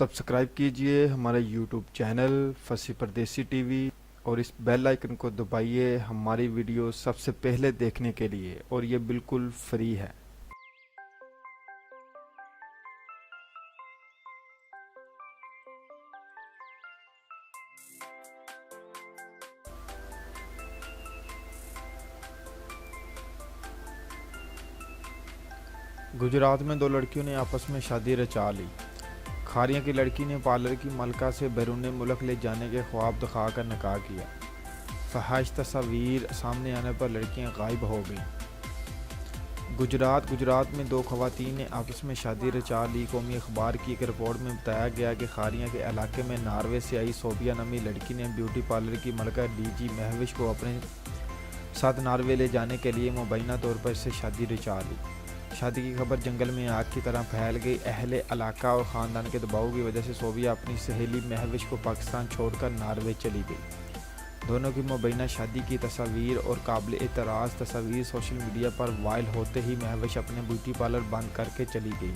Subscribe कीजिए हमारा YouTube channel फसी परदेसी टीवी और इस बेल आइकन को दबाइए हमारी वीडियो सबसे पहले देखने के लिए, और ये बिल्कुल फ्री है। गुजरात में दो लड़कियों ने आपस में शादी रचा ली। खारिया की लड़की ने पार्लर की मलका से बैरून मुल्क ले जाने के ख्वाब दिखाकर निकाह किया। फहाश तस्वीर सामने आने पर लड़कियां गायब हो गईं। गुजरात में दो खवातीन ने आपस में शादी रचा ली। कौमी अखबार की एक रिपोर्ट में बताया गया कि खारिया के इलाके में नार्वे से आई सोबिया नामी लड़की ने ब्यूटी पार्लर की मलका डीजी महविश को अपने साथ नार्वे ले जाने के लिए मुबैना तौर पर इससे शादी रचा ली। शादी की खबर जंगल में आग की तरह फैल गई। अहले इलाका और ख़ानदान के दबाव की वजह से सोबिया अपनी सहेली महविश को पाकिस्तान छोड़कर नार्वे चली गई। दोनों की मुबैना शादी की तस्वीर और काबिल एतराज़ तस्वीर सोशल मीडिया पर वायरल होते ही महविश अपने ब्यूटी पार्लर बंद करके चली गई।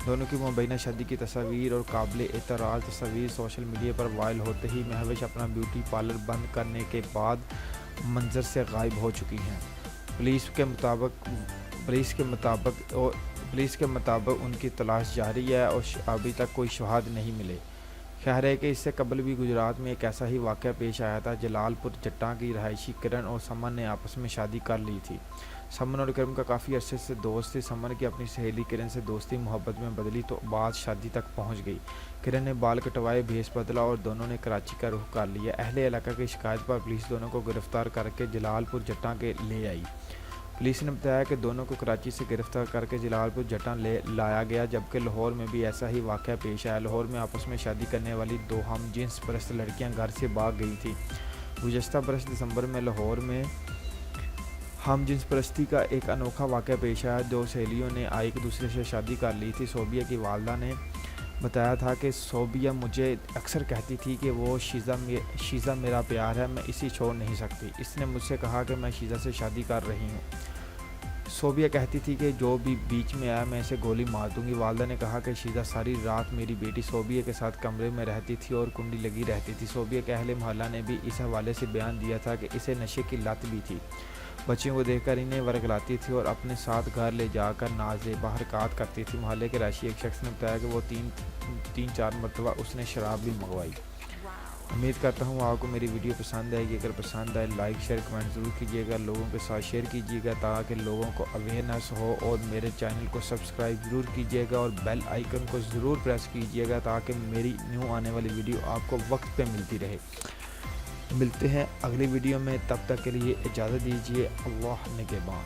दोनों की मुबैना शादी की तस्वीर और काबिल एतराज़ तस्वीर सोशल मीडिया पर वायरल होते ही महविश अपना ब्यूटी पार्लर बंद करने के बाद मंजर से गायब हो चुकी हैं। पुलिस के मुताबिक उनकी तलाश जारी है और अभी तक कोई शवाहद नहीं मिले। खैर है कि इससे कबल भी गुजरात में एक ऐसा ही वाक़या पेश आया था। जलालपुर जट्टा की रहायशी किरण और समन ने आपस में शादी कर ली थी। समन और किरण का काफ़ी अरसे से दोस्त थी। समन की अपनी सहेली किरण से दोस्ती मोहब्बत में बदली तो बात शादी तक पहुंच गई। किरण ने बाल कटवाए, भेस बदला और दोनों ने कराची का रुख कर लिया। अहले इलाका की शिकायत पर पुलिस दोनों को गिरफ्तार करके जलालपुर जट्टा के ले आई। पुलिस ने बताया कि दोनों को कराची से गिरफ्तार करके जलालपुर जट्टा ले लाया गया, जबकि लाहौर में भी ऐसा ही वाक़या पेश आया। लाहौर में आपस में शादी करने वाली दो हम जिन्स परस्त लड़कियां घर से भाग गई थी। गुज़श्ता बरस दिसंबर में लाहौर में हम जिन्स परस्ती का एक अनोखा वाक़या पेश आया। दो सहेलियों ने एक दूसरे से शादी कर ली थी। सोबिया की वालदा ने बताया था कि सोबिया मुझे अक्सर कहती थी कि वो शीज़ा मेरा प्यार है, मैं इसे छोड़ नहीं सकती। इसने मुझसे कहा कि मैं शीज़ा से शादी कर रही हूँ। सोबिया कहती थी कि जो भी बीच में आया मैं इसे गोली मार दूंगी। वालदा ने कहा कि शीज़ा सारी रात मेरी बेटी सोबिया के साथ कमरे में रहती थी और कुंडी लगी रहती थी। सोबिया के अहले मोहल्ला ने भी इस हवाले से बयान दिया था कि इसे नशे की लत भी थी। बच्चियों को देखकर इन्हें वर्गलाती थी और अपने साथ घर ले जाकर नाज़ेबा हरकत करती थी। मोहल्ले के राशि एक शख्स ने बताया कि वो तीन चार मरतबा उसने शराब भी मंगवाई। उम्मीद करता हूँ आपको मेरी वीडियो पसंद आएगी। अगर पसंद आए लाइक शेयर कमेंट ज़रूर कीजिएगा, लोगों के साथ शेयर कीजिएगा ताकि लोगों को अवेयरनेस हो, और मेरे चैनल को सब्सक्राइब ज़रूर कीजिएगा और बेल आइकन को ज़रूर प्रेस कीजिएगा ताकि मेरी न्यू आने वाली वीडियो आपको वक्त पे मिलती रहे। मिलते हैं अगली वीडियो में, तब तक के लिए इजाज़त दीजिए। अल्लाह निगहबान।